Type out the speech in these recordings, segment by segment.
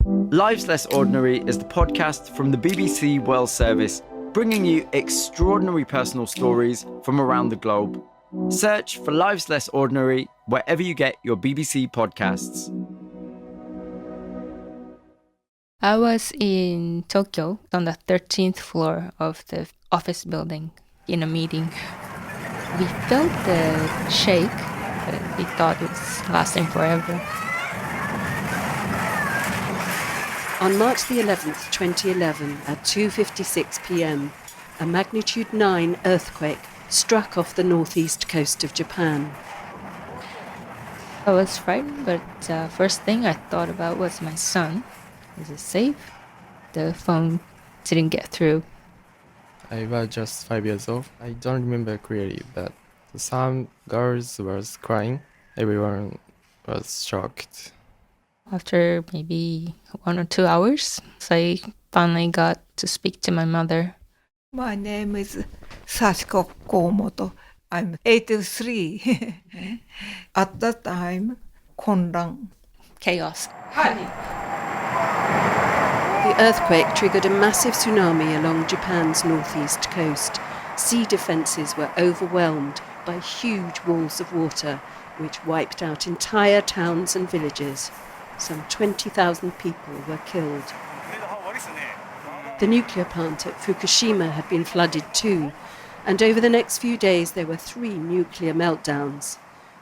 Lives Less Ordinary is the podcast from the BBC World Service, bringing you extraordinary personal stories from around the globe. Search for Lives Less Ordinary wherever you get your BBC podcasts. I was in Tokyo on the 13th floor of the office building in a meeting. We felt the shake, but we thought it was lasting forever. On March the 11th, 2011, at 2:56 p.m, a magnitude 9 earthquake struck off the northeast coast of Japan. I was frightened, but first thing I thought about was my son. Is he safe? The phone didn't get through. I was just 5 years old. I don't remember clearly, but some girls was crying. Everyone was shocked. After maybe 1 or 2 hours, I finally got to speak to my mother. My name is Sachiko Komoto. I'm 83. At that time, konran. Chaos. The earthquake triggered a massive tsunami along Japan's northeast coast. Sea defences were overwhelmed by huge walls of water, which wiped out entire towns and villages. Some 20,000 people were killed. The nuclear plant at Fukushima had been flooded too, and over the next few days there were 3 nuclear meltdowns.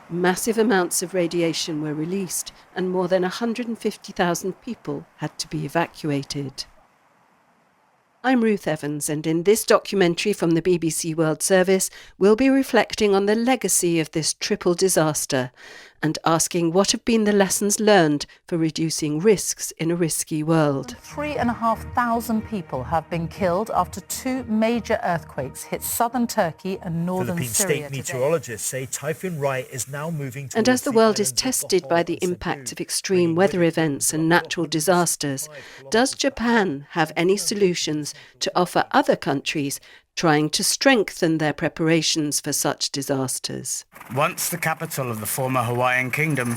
Massive amounts of radiation were released, and more than 150,000 people had to be evacuated. I'm Ruth Evans, and in this documentary from the BBC World Service, we'll be reflecting on the legacy of this triple disaster and asking what have been the lessons learned for reducing risks in a risky world. 3,500 people have been killed after 2 major earthquakes hit southern Turkey and northern Philippine Syria state meteorologists say Typhoon Rai is now moving And as the world is tested by the impact of extreme weather events and natural disasters, does Japan have any solutions to offer other countries trying to strengthen their preparations for such disasters? Once the capital of the former Hawaiian kingdom,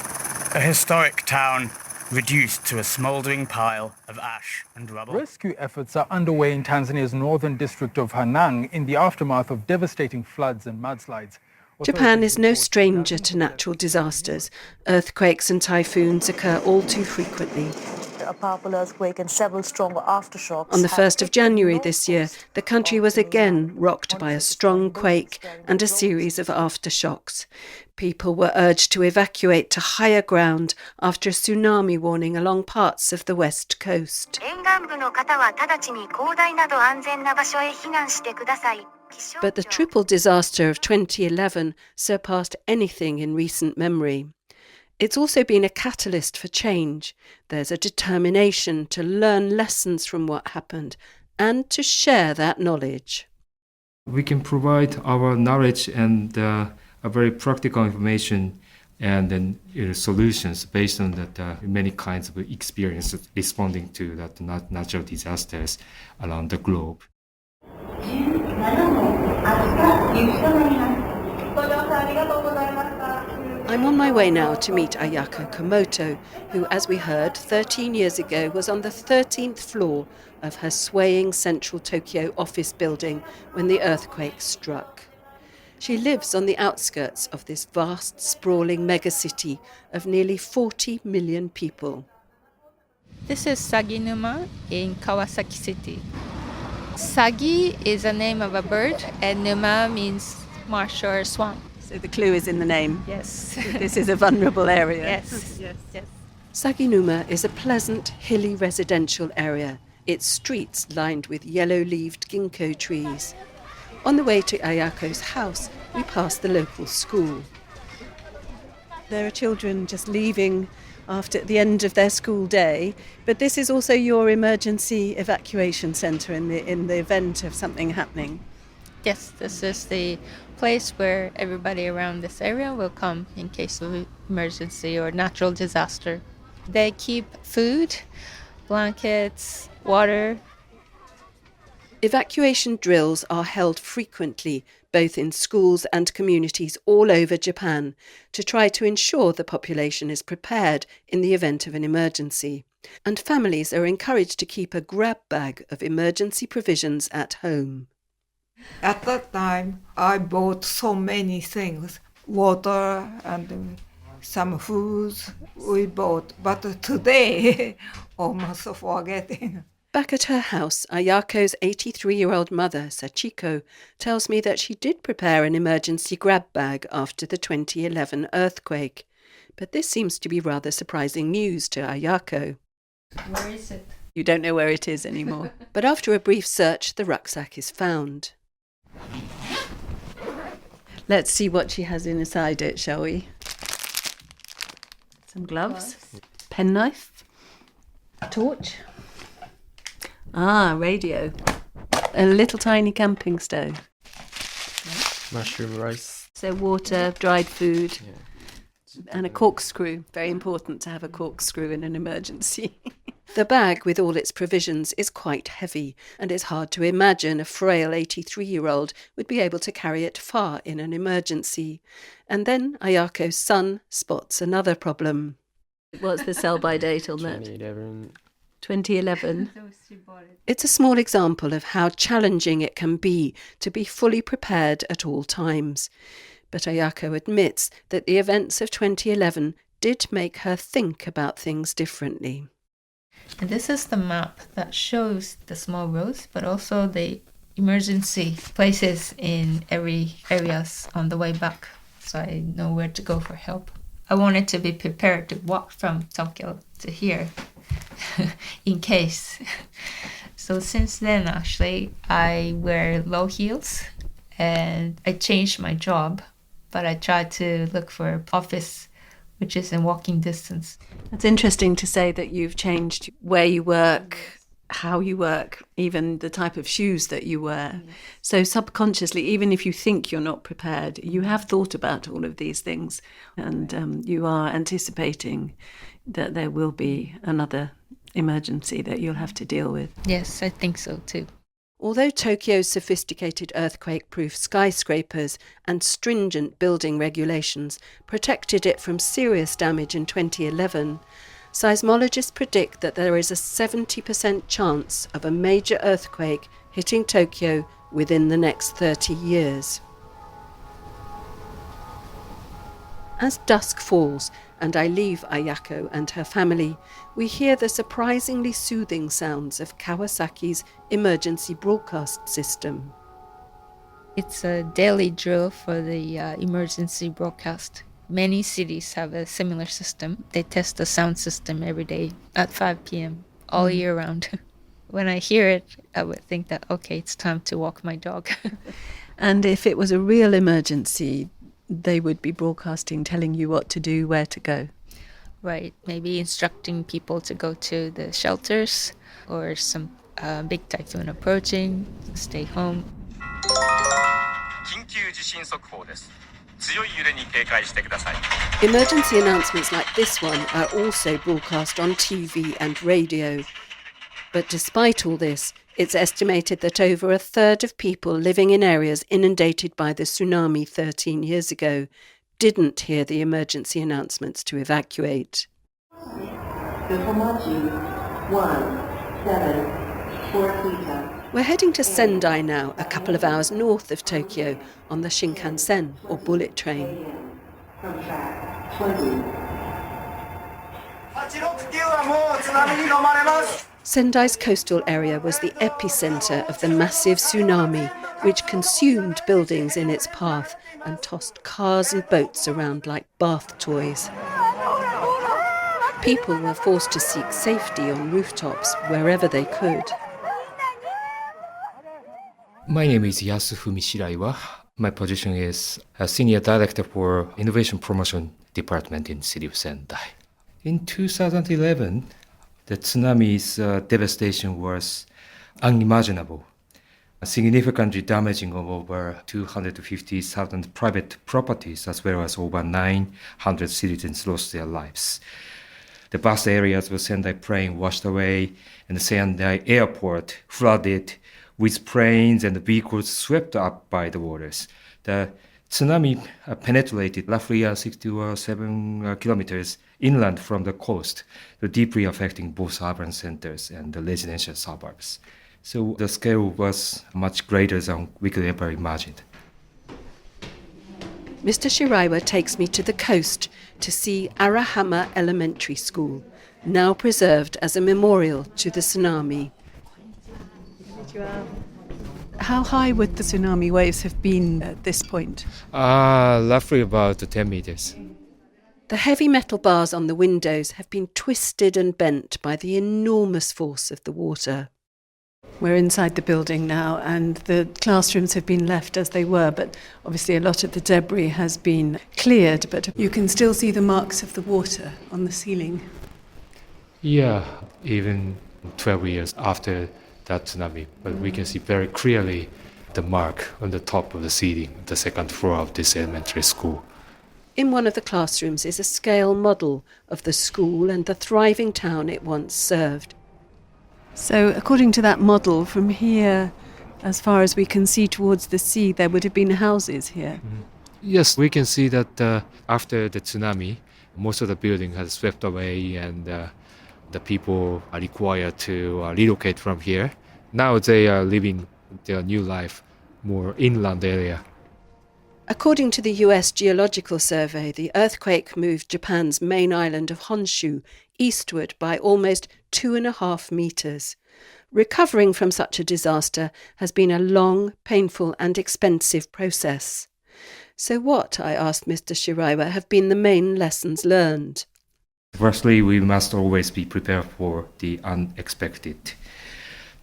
a historic town reduced to a smouldering pile of ash and rubble. Rescue efforts are underway in Tanzania's northern district of Hanang in the aftermath of devastating floods and mudslides. Japan is no stranger to natural disasters. Earthquakes and typhoons occur all too frequently. A powerful earthquake and several stronger aftershocks. On the 1st of January this year, the country was again rocked by a strong quake and a series of aftershocks. People were urged to evacuate to higher ground after a tsunami warning along parts of the west coast. But the triple disaster of 2011 surpassed anything in recent memory. It's also been a catalyst for change. There's a determination to learn lessons from what happened and to share that knowledge. We can provide our knowledge and a very practical information and then solutions based on that many kinds of experience responding to that natural disasters around the globe. I'm on my way now to meet Ayako Komoto, who, as we heard, 13 years ago was on the 13th floor of her swaying central Tokyo office building when the earthquake struck. She lives on the outskirts of this vast, sprawling megacity of nearly 40 million people. This is Saginuma in Kawasaki City. Sagi is a name of a bird, and Numa means marsh or swamp. So the clue is in the name. Yes. This is a vulnerable area. Yes. Saginuma is a pleasant, hilly residential area, its streets lined with yellow-leaved ginkgo trees. On the way to Ayako's house, we pass the local school. There are children just leaving after the end of their school day, but this is also your emergency evacuation centre in the event of something happening. Yes, this is the place where everybody around this area will come in case of emergency or natural disaster. They keep food, blankets, water. Evacuation drills are held frequently, both in schools and communities all over Japan, to try to ensure the population is prepared in the event of an emergency. and families are encouraged to keep a grab bag of emergency provisions at home. At that time, I bought so many things, water and some foods we bought, but today, almost forgetting. Back at her house, Ayako's 83-year-old mother, Sachiko, tells me that she did prepare an emergency grab bag after the 2011 earthquake. But this seems to be rather surprising news to Ayako. Where is it? You don't know where it is anymore. But after a brief search, the rucksack is found. Let's see what she has inside it, shall we? Some gloves, penknife, torch. Radio. A little tiny camping stove. Mushroom rice. So water, dried food, and a corkscrew. Very important to have a corkscrew in an emergency. The bag with all its provisions is quite heavy, and it's hard to imagine a frail 83-year-old would be able to carry it far in an emergency. And then Ayako's son spots another problem. What's the sell-by date on that? 2011. 2011. It's a small example of how challenging it can be to be fully prepared at all times. But Ayako admits that the events of 2011 did make her think about things differently. And this is the map that shows the small roads, but also the emergency places in every areas on the way back, so I know where to go for help. I wanted to be prepared to walk from Tokyo to here in case. So since then, actually, I wear low heels and I changed my job, but I tried to look for an office which is in walking distance. It's interesting to say that you've changed where you work, how you work, even the type of shoes that you wear. Yes. So subconsciously, even if you think you're not prepared, you have thought about all of these things, and you are anticipating that there will be another emergency that you'll have to deal with. Yes, I think so too. Although Tokyo's sophisticated earthquake-proof skyscrapers and stringent building regulations protected it from serious damage in 2011, seismologists predict that there is a 70% chance of a major earthquake hitting Tokyo within the next 30 years. As dusk falls and I leave Ayako and her family, we hear the surprisingly soothing sounds of Kawasaki's emergency broadcast system. It's a daily drill for the emergency broadcast. Many cities have a similar system. They test the sound system every day at 5 p.m. all year round. When I hear it, I would think that, okay, it's time to walk my dog. And if it was a real emergency, they would be broadcasting, telling you what to do, where to go. Right, maybe instructing people to go to the shelters or some big typhoon approaching, stay home. Emergency announcements like this one are also broadcast on TV and radio. But despite all this, it's estimated that over a third of people living in areas inundated by the tsunami 13 years ago didn't hear the emergency announcements to evacuate. We're heading to Sendai now, a couple of hours north of Tokyo, on the Shinkansen, or bullet train. Sendai's coastal area was the epicenter of the massive tsunami, which consumed buildings in its path and tossed cars and boats around like bath toys. People were forced to seek safety on rooftops wherever they could. My name is Yasufumi Shiraiwa. My position is a Senior Director for Innovation Promotion Department in the city of Sendai. In 2011, the tsunami's devastation was unimaginable, significantly damaging of over 250,000 private properties, as well as over 900 citizens lost their lives. The vast areas of Sendai plain washed away, and the Sendai airport flooded with planes and vehicles swept up by the waters. The tsunami penetrated roughly 6 to 7 kilometers inland from the coast, deeply affecting both urban centers and the residential suburbs. So the scale was much greater than we could ever imagine. Mr. Shiraiwa takes me to the coast to see Arahama Elementary School, now preserved as a memorial to the tsunami. How high would the tsunami waves have been at this point? Roughly about 10 meters. The heavy metal bars on the windows have been twisted and bent by the enormous force of the water. We're inside the building now, and the classrooms have been left as they were, but obviously a lot of the debris has been cleared, but you can still see the marks of the water on the ceiling. Yeah, even 12 years after that tsunami, but we can see very clearly the mark on the top of the ceiling, the second floor of this elementary school. In one of the classrooms is a scale model of the school and the thriving town it once served. So according to that model, from here, as far as we can see towards the sea, there would have been houses here. Yes, we can see that after the tsunami, most of the building has swept away and the people are required to relocate from here. Now they are living their new life more inland area. According to the US Geological Survey, the earthquake moved Japan's main island of Honshu eastward by almost 2.5 meters. Recovering from such a disaster has been a long, painful and expensive process. So what, I asked Mr. Shiraiwa, have been the main lessons learned? Firstly, we must always be prepared for the unexpected.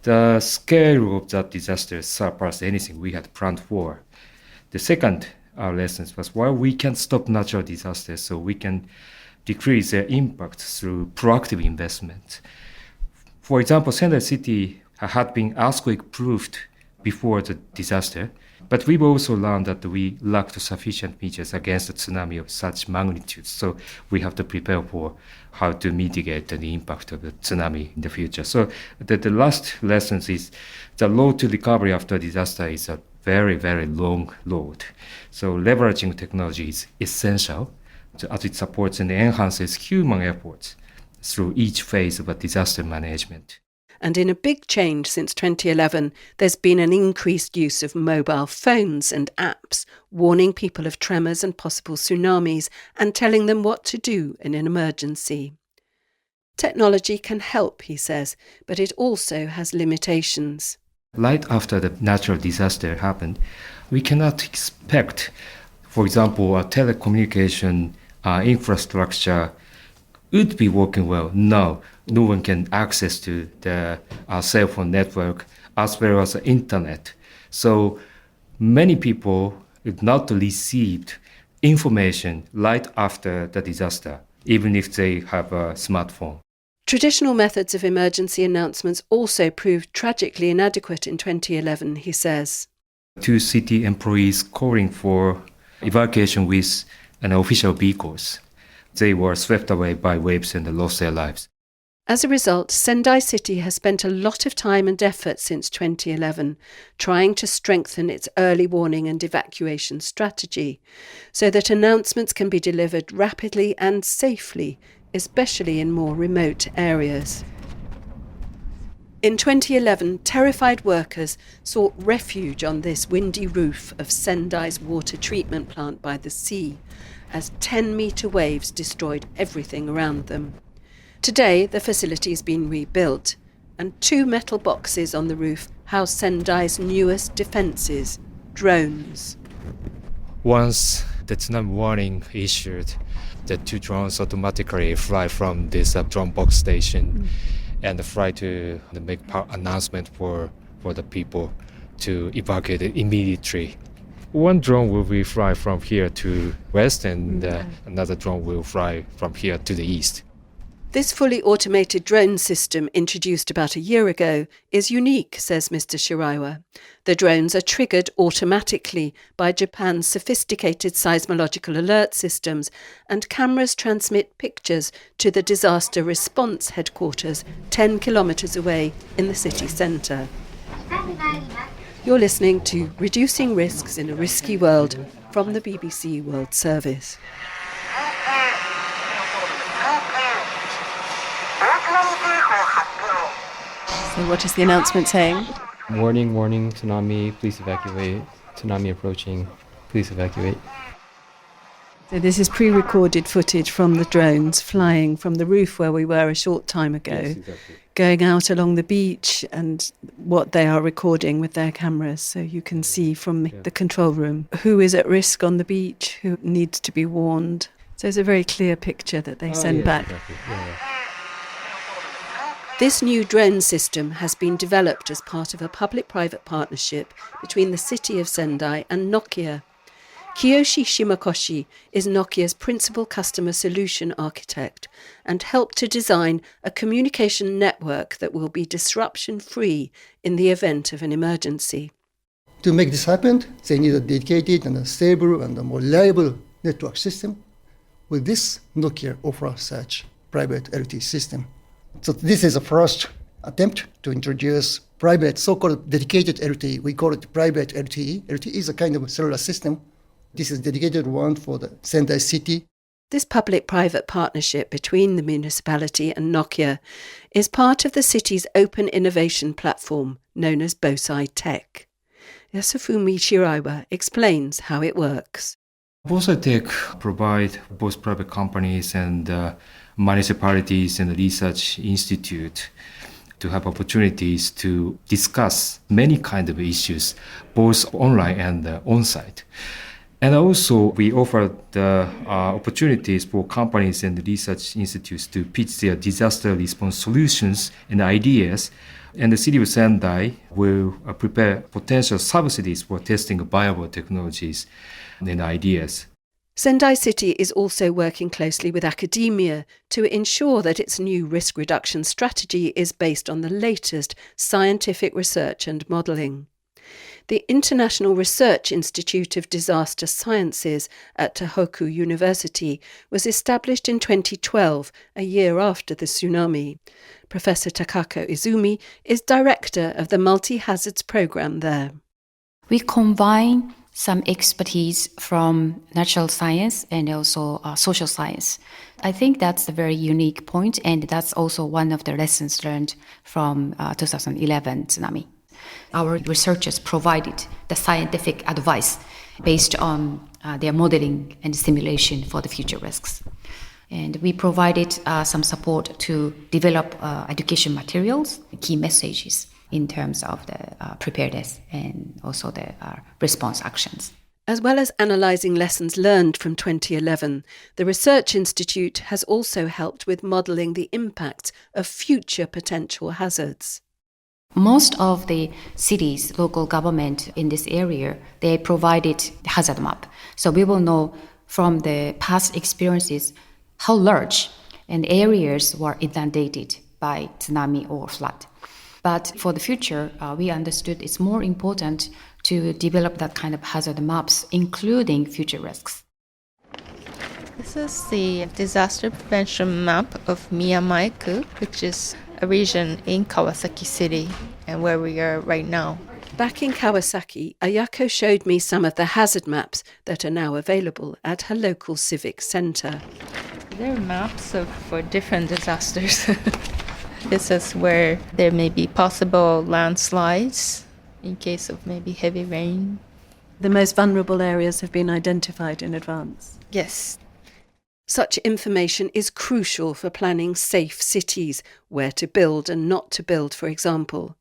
The scale of that disaster surpassed anything we had planned for. The second lesson was while we can't stop natural disasters, so we can decrease their impact through proactive investment. For example, Sendai City had been earthquake-proofed before the disaster, but we've also learned that we lacked sufficient measures against a tsunami of such magnitude. So we have to prepare for how to mitigate the impact of the tsunami in the future. So the last lesson is the road to recovery after disaster is a very, very long road. So leveraging technology is essential as it supports and enhances human efforts through each phase of a disaster management. And in a big change since 2011, there's been an increased use of mobile phones and apps, warning people of tremors and possible tsunamis and telling them what to do in an emergency. Technology can help, he says, but it also has limitations. Right after the natural disaster happened, we cannot expect, for example, a telecommunication infrastructure would be working well. No one can access to the cell phone network as well as the internet. So many people have not received information right after the disaster, even if they have a smartphone. Traditional methods of emergency announcements also proved tragically inadequate in 2011, he says. 2 city employees calling for evacuation with official vehicles. They were swept away by waves and lost their lives. As a result, Sendai City has spent a lot of time and effort since 2011 trying to strengthen its early warning and evacuation strategy so that announcements can be delivered rapidly and safely, especially in more remote areas. In 2011, terrified workers sought refuge on this windy roof of Sendai's water treatment plant by the sea as 10-metre waves destroyed everything around them. Today, the facility has been rebuilt, and 2 metal boxes on the roof house Sendai's newest defences, drones. Once the tsunami warning issued, the 2 drones automatically fly from this drone box station and fly to make announcement for the people to evacuate immediately. One drone will be fly from here to west and another drone will fly from here to the east. This fully automated drone system, introduced about a year ago, is unique, says Mr. Shiraiwa. The drones are triggered automatically by Japan's sophisticated seismological alert systems, and cameras transmit pictures to the disaster response headquarters 10 kilometres away in the city centre. You're listening to Reducing Risks in a Risky World from the BBC World Service. So what is the announcement saying? Warning, warning, tsunami, please evacuate. Tsunami approaching, please evacuate. So this is pre-recorded footage from the drones flying from the roof where we were a short time ago, Yes, exactly. going out along the beach and what they are recording with their cameras. So you can see from the control room who is at risk on the beach, who needs to be warned. So it's a very clear picture that they send back. Exactly. Yeah. This new drone system has been developed as part of a public-private partnership between the city of Sendai and Nokia. Kiyoshi Shimakoshi is Nokia's principal customer solution architect and helped to design a communication network that will be disruption-free in the event of an emergency. To make this happen, they need a dedicated and a stable and a more reliable network system. With this, Nokia offers such private LTE system. So this is the first attempt to introduce private, so-called dedicated LTE. We call it private LTE. LTE is a kind of cellular system. This is a dedicated one for the Sendai City. This public-private partnership between the municipality and Nokia is part of the city's open innovation platform known as Bosai Tech. Yasufumi Shiraiwa explains how it works. Bosai Tech provide both private companies and municipalities and research institute to have opportunities to discuss many kinds of issues, both online and on-site. And also, we offer the opportunities for companies and research institutes to pitch their disaster response solutions and ideas. And the city of Sendai will prepare potential subsidies for testing viable technologies and ideas. Sendai City is also working closely with academia to ensure that its new risk reduction strategy is based on the latest scientific research and modelling. The International Research Institute of Disaster Sciences at Tohoku University was established in 2012, a year after the tsunami. Professor Takako Izumi is director of the Multi-Hazards Programme there. We combine some expertise from natural science and also social science. I think that's a very unique point, and that's also one of the lessons learned from 2011 tsunami. Our researchers provided the scientific advice based on their modeling and simulation for the future risks. And we provided some support to develop education materials, key messages in terms of the preparedness and also the response actions. As well as analysing lessons learned from 2011, the Research Institute has also helped with modelling the impact of future potential hazards. Most of the cities, local government in this area, they provided the hazard map. So we will know from the past experiences how large and areas were inundated by tsunami or flood. But for the future, we understood it's more important to develop that kind of hazard maps, including future risks. This is the disaster prevention map of Miyamaiku, which is a region in Kawasaki City and where we are right now. Back in Kawasaki, Ayako showed me some of the hazard maps that are now available at her local civic centre. There are maps for different disasters. This is where there may be possible landslides in case of maybe heavy rain. The most vulnerable areas have been identified in advance. Yes. Such information is crucial for planning safe cities, where to build and not to build, for example.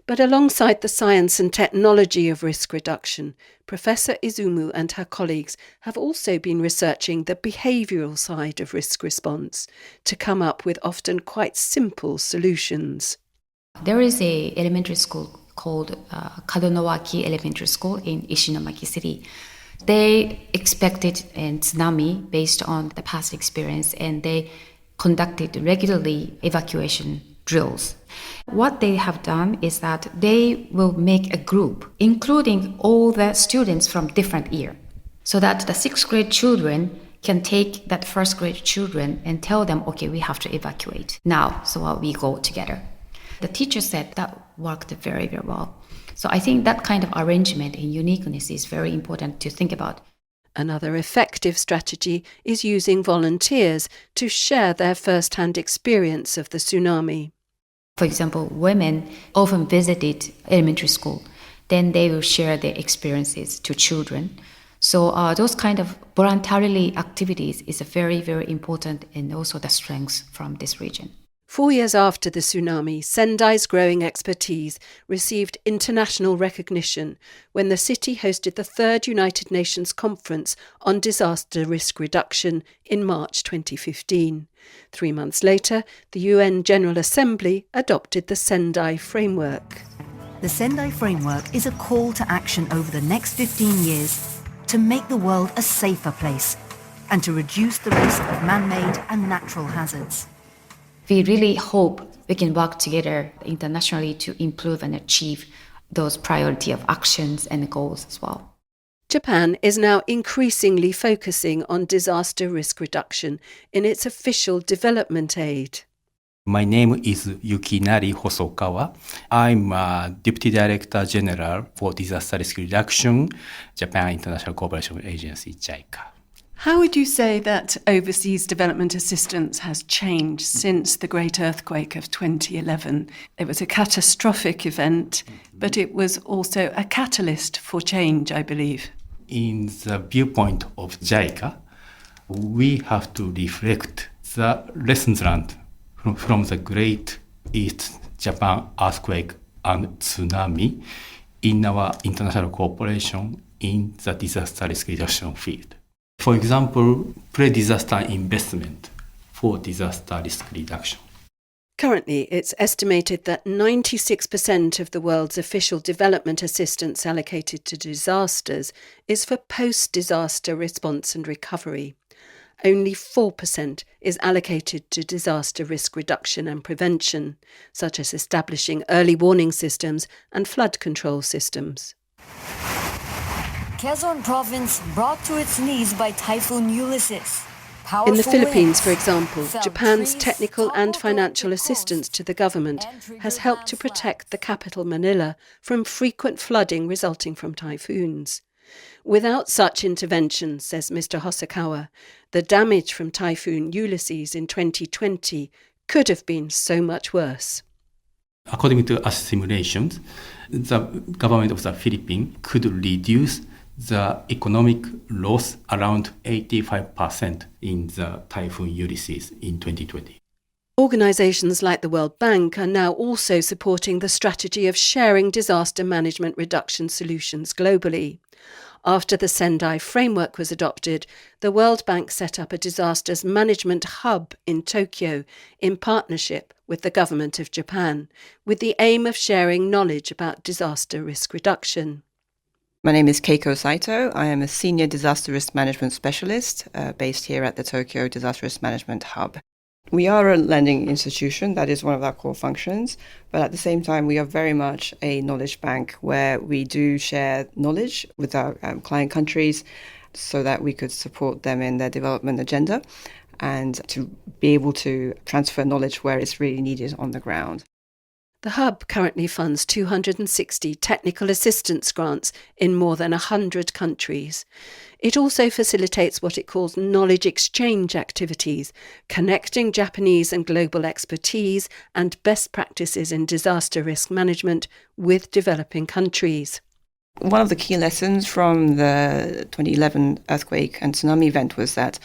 But alongside the science and technology of risk reduction, Professor Izumu and her colleagues have also been researching the behavioural side of risk response to come up with often quite simple solutions. There is an elementary school called Kadonowaki Elementary School in Ishinomaki City. They expected a tsunami based on the past experience, and they conducted regularly evacuation drills. What they have done is that they will make a group, including all the students from different year, so that the 6th grade children can take that 1st grade children and tell them, okay, we have to evacuate now, so we go together. The teacher said that worked very, very well. So I think that kind of arrangement and uniqueness is very important to think about. Another effective strategy is using volunteers to share their first-hand experience of the tsunami. For example, women often visited elementary school. Then they will share their experiences to children. So those kind of voluntarily activities is a very, very important and also the strength from this region. 4 years after the tsunami, Sendai's growing expertise received international recognition when the city hosted the third United Nations Conference on Disaster Risk Reduction in March 2015. 3 months later, the UN General Assembly adopted the Sendai Framework. The Sendai Framework is a call to action over the next 15 years to make the world a safer place and to reduce the risk of man-made and natural hazards. We really hope we can work together internationally to improve and achieve those priority of actions and goals as well. Japan is now increasingly focusing on disaster risk reduction in its official development aid. My name is Yukinari Hosokawa. I'm Deputy Director General for Disaster Risk Reduction, Japan International Cooperation Agency, JICA. How would you say that overseas development assistance has changed since the great earthquake of 2011? It was a catastrophic event, but it was also a catalyst for change, I believe. In the viewpoint of JICA, we have to reflect the lessons learned from the Great East Japan earthquake and tsunami in our international cooperation in the disaster risk reduction field. For example, pre-disaster investment for disaster risk reduction. Currently, it's estimated that 96% of the world's official development assistance allocated to disasters is for post-disaster response and recovery. Only 4% is allocated to disaster risk reduction and prevention, such as establishing early warning systems and flood control systems. Quezon Province brought to its knees by Typhoon Ulysses. In the Philippines, for example, Japan's technical and financial assistance to the government has helped to protect the capital Manila from frequent flooding resulting from typhoons. Without such intervention, says Mr. Hosokawa, the damage from Typhoon Ulysses in 2020 could have been so much worse. According to us simulations, the government of the Philippines could reduce the economic loss around 85% in the Typhoon Ulysses in 2020. Organisations like the World Bank are now also supporting the strategy of sharing disaster management reduction solutions globally. After the Sendai Framework was adopted, the World Bank set up a disasters management hub in Tokyo in partnership with the government of Japan, with the aim of sharing knowledge about disaster risk reduction. My name is Keiko Saito. I am a Senior Disaster Risk Management Specialist based here at the Tokyo Disaster Risk Management Hub. We are a lending institution, that is one of our core functions, but at the same time we are very much a knowledge bank where we do share knowledge with our client countries so that we could support them in their development agenda and to be able to transfer knowledge where it's really needed on the ground. The Hub currently funds 260 technical assistance grants in more than 100 countries. It also facilitates what it calls knowledge exchange activities, connecting Japanese and global expertise and best practices in disaster risk management with developing countries. One of the key lessons from the 2011 earthquake and tsunami event was that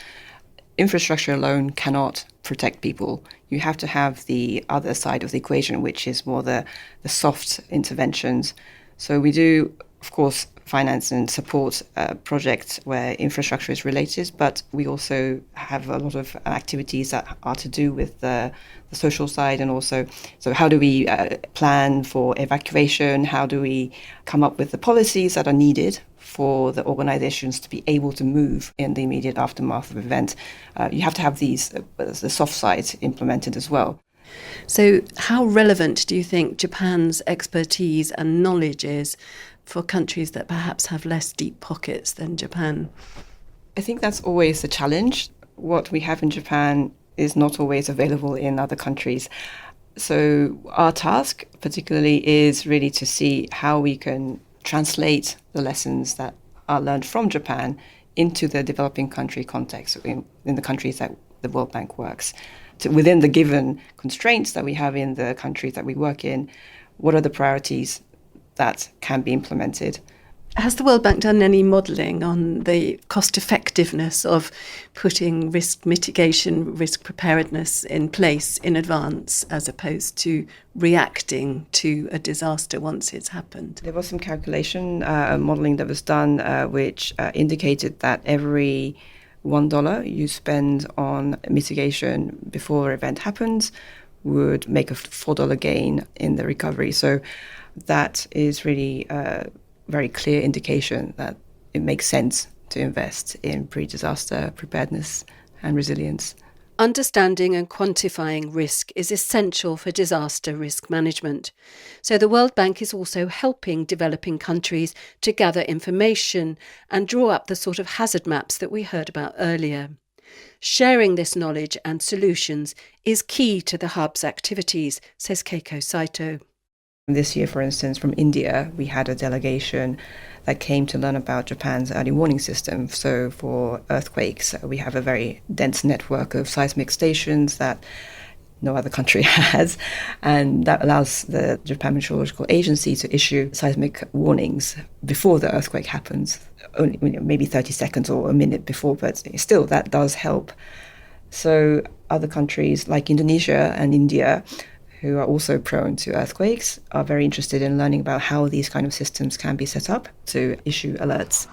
infrastructure alone cannot protect people. You have to have the other side of the equation, which is more the soft interventions. So we do, of course, finance and support projects where infrastructure is related, but we also have a lot of activities that are to do with the social side, and also, so how do we plan for evacuation? How do we come up with the policies that are needed for the organizations to be able to move in the immediate aftermath of event? You have to have these, the soft side implemented as well. So how relevant do you think Japan's expertise and knowledge is for countries that perhaps have less deep pockets than Japan? I think that's always the challenge. What we have in Japan is not always available in other countries. So our task particularly is really to see how we can translate the lessons that are learned from Japan into the developing country context in the countries that the World Bank works. within the given constraints that we have in the countries that we work in, what are the priorities that can be implemented? Has the World Bank done any modelling on the cost effectiveness of putting risk mitigation, risk preparedness in place in advance as opposed to reacting to a disaster once it's happened? There was some calculation, modelling that was done, which indicated that every $1 you spend on mitigation before an event happens would make a $4 gain in the recovery. So that is really very clear indication that it makes sense to invest in pre-disaster preparedness and resilience. Understanding and quantifying risk is essential for disaster risk management. So the World Bank is also helping developing countries to gather information and draw up the sort of hazard maps that we heard about earlier. Sharing this knowledge and solutions is key to the hub's activities, says Keiko Saito. This year, for instance, from India, we had a delegation that came to learn about Japan's early warning system. So for earthquakes, we have a very dense network of seismic stations that no other country has, and that allows the Japan Meteorological Agency to issue seismic warnings before the earthquake happens, only maybe 30 seconds or a minute before, but still that does help. So other countries like Indonesia and India, who are also prone to earthquakes, are very interested in learning about how these kind of systems can be set up to issue alerts.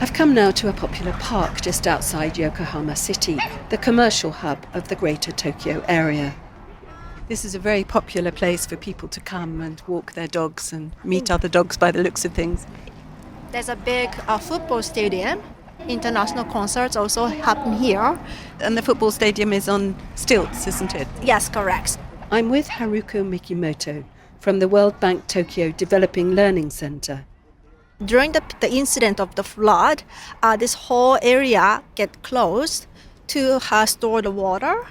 I've come now to a popular park just outside Yokohama City, the commercial hub of the Greater Tokyo area. This is a very popular place for people to come and walk their dogs and meet other dogs by the looks of things. There's a big football stadium. International concerts also happen here. And the football stadium is on stilts, isn't it? Yes, correct. I'm with Haruko Mikimoto from the World Bank Tokyo Developing Learning Center. During the incident of the flood, this whole area get closed to store the water,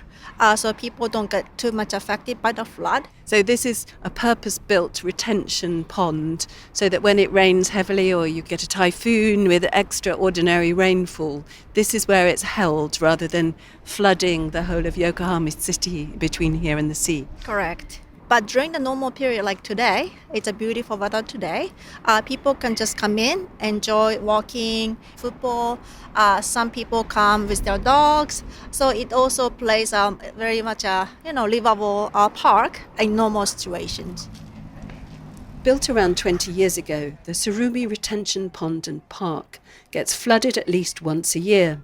so people don't get too much affected by the flood. So this is a purpose-built retention pond so that when it rains heavily or you get a typhoon with extraordinary rainfall, this is where it's held rather than flooding the whole of Yokohama City between here and the sea. Correct. But during the normal period like today, it's a beautiful weather today, people can just come in, enjoy walking, football. Some people come with their dogs. So it also plays very much a livable park in normal situations. Built around 20 years ago, the Tsurumi Retention Pond and Park gets flooded at least once a year.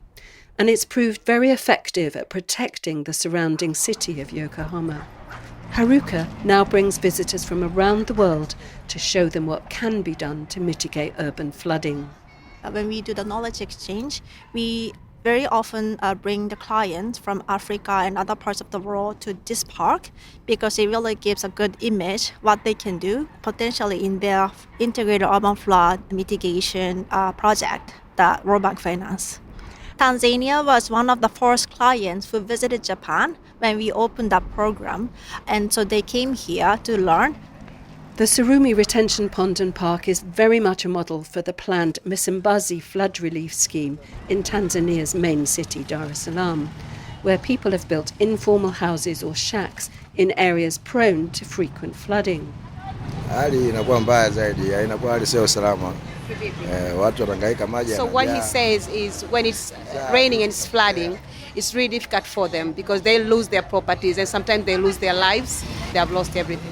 And it's proved very effective at protecting the surrounding city of Yokohama. Haruka now brings visitors from around the world to show them what can be done to mitigate urban flooding. When we do the knowledge exchange, we very often bring the clients from Africa and other parts of the world to this park because it really gives a good image what they can do potentially in their integrated urban flood mitigation project that World Bank financed. Tanzania was one of the first clients who visited Japan when we opened that program, and so they came here to learn. The Tsurumi Retention Pond and Park is very much a model for the planned Msimbazi flood relief scheme in Tanzania's main city, Dar es Salaam, where people have built informal houses or shacks in areas prone to frequent flooding. Hali inakuwa mbaya zaidi, inakuwa hali sio salama. Watu wanahangaika maji. So what he says is when it's raining and it's flooding, it's really difficult for them because they lose their properties and sometimes they lose their lives. They have lost everything.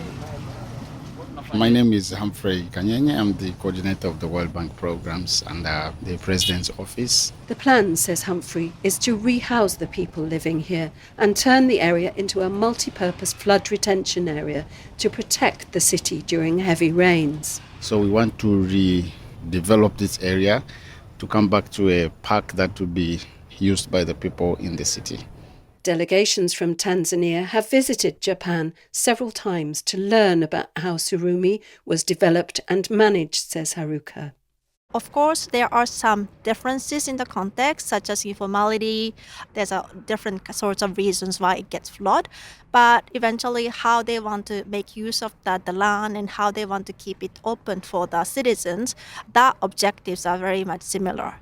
My name is Humphrey Kanyenye. I'm the coordinator of the World Bank programs and the President's office. The plan, says Humphrey, is to rehouse the people living here and turn the area into a multi-purpose flood retention area to protect the city during heavy rains. So we want to redevelop this area to come back to a park that will be used by the people in the city. Delegations from Tanzania have visited Japan several times to learn about how Tsurumi was developed and managed, says Haruka. Of course, there are some differences in the context, such as informality. There's different sorts of reasons why it gets flooded. But eventually, how they want to make use of the land and how they want to keep it open for the citizens, the objectives are very much similar.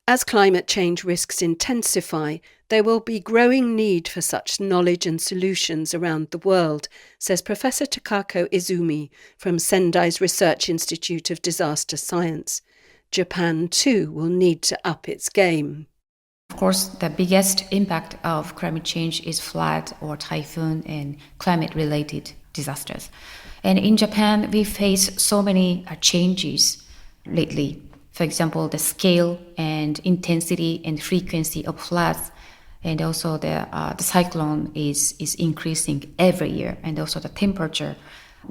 As climate change risks intensify, there will be growing need for such knowledge and solutions around the world, says Professor Takako Izumi from Sendai's Research Institute of Disaster Science. Japan, too, will need to up its game. Of course, the biggest impact of climate change is flood or typhoon and climate-related disasters. And in Japan, we face so many changes lately. For example, the scale and intensity and frequency of floods, and also the cyclone is increasing every year, and also the temperature,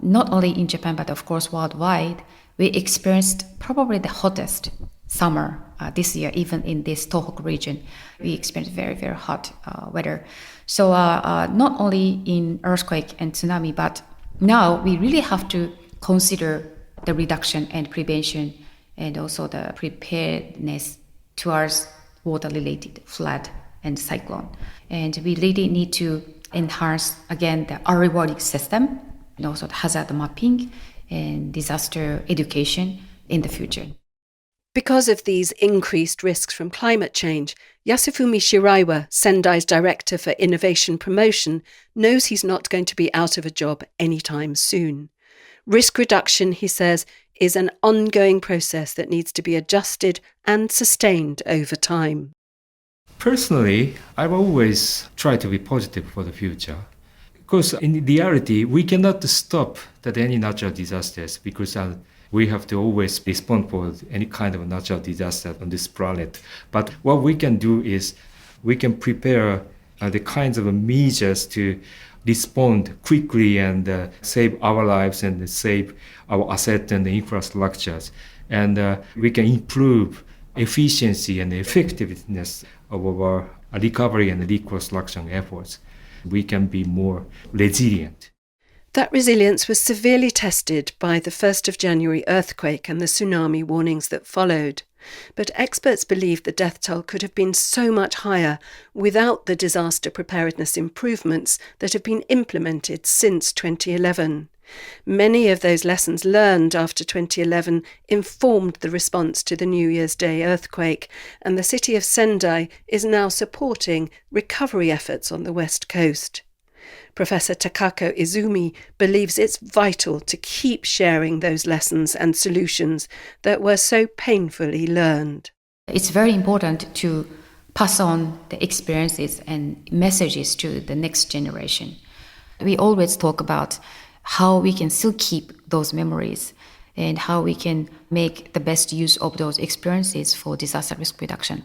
not only in Japan but of course worldwide. We experienced probably the hottest summer this year, even in this Tohoku region. We experienced very, very hot weather. So not only in earthquake and tsunami, but now we really have to consider the reduction and prevention and also the preparedness towards water-related flood and cyclone. And we really need to enhance, again, the early warning system and also the hazard mapping and disaster education in the future. Because of these increased risks from climate change, Yasufumi Shiraiwa, Sendai's Director for Innovation Promotion, knows he's not going to be out of a job anytime soon. Risk reduction, he says, is an ongoing process that needs to be adjusted and sustained over time. Personally, I've always tried to be positive for the future. Because in reality, we cannot stop any natural disasters because we have to always respond for any kind of natural disaster on this planet. But what we can do is we can prepare the kinds of measures to respond quickly and save our lives and save our assets and infrastructures. And we can improve efficiency and effectiveness of our recovery and reconstruction efforts. We can be more resilient. That resilience was severely tested by the 1st of January earthquake and the tsunami warnings that followed. But experts believe the death toll could have been so much higher without the disaster preparedness improvements that have been implemented since 2011. Many of those lessons learned after 2011 informed the response to the New Year's Day earthquake, and the city of Sendai is now supporting recovery efforts on the west coast. Professor Takako Izumi believes it's vital to keep sharing those lessons and solutions that were so painfully learned. It's very important to pass on the experiences and messages to the next generation. We always talk about how we can still keep those memories and how we can make the best use of those experiences for disaster risk reduction.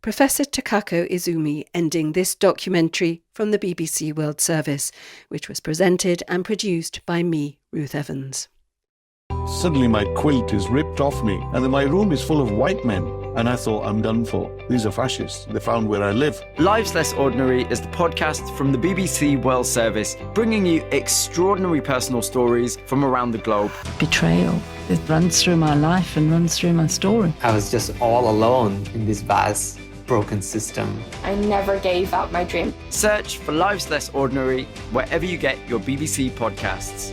Professor Takako Izumi ending this documentary from the BBC World Service, which was presented and produced by me, Ruth Evans. Suddenly my quilt is ripped off me and then my room is full of white men and I thought, I'm done for. These are fascists. They found where I live. Lives Less Ordinary is the podcast from the BBC World Service, bringing you extraordinary personal stories from around the globe. Betrayal. It runs through my life and runs through my story. I was just all alone in this vast, broken system. I never gave up my dream. Search for Lives Less Ordinary wherever you get your BBC podcasts.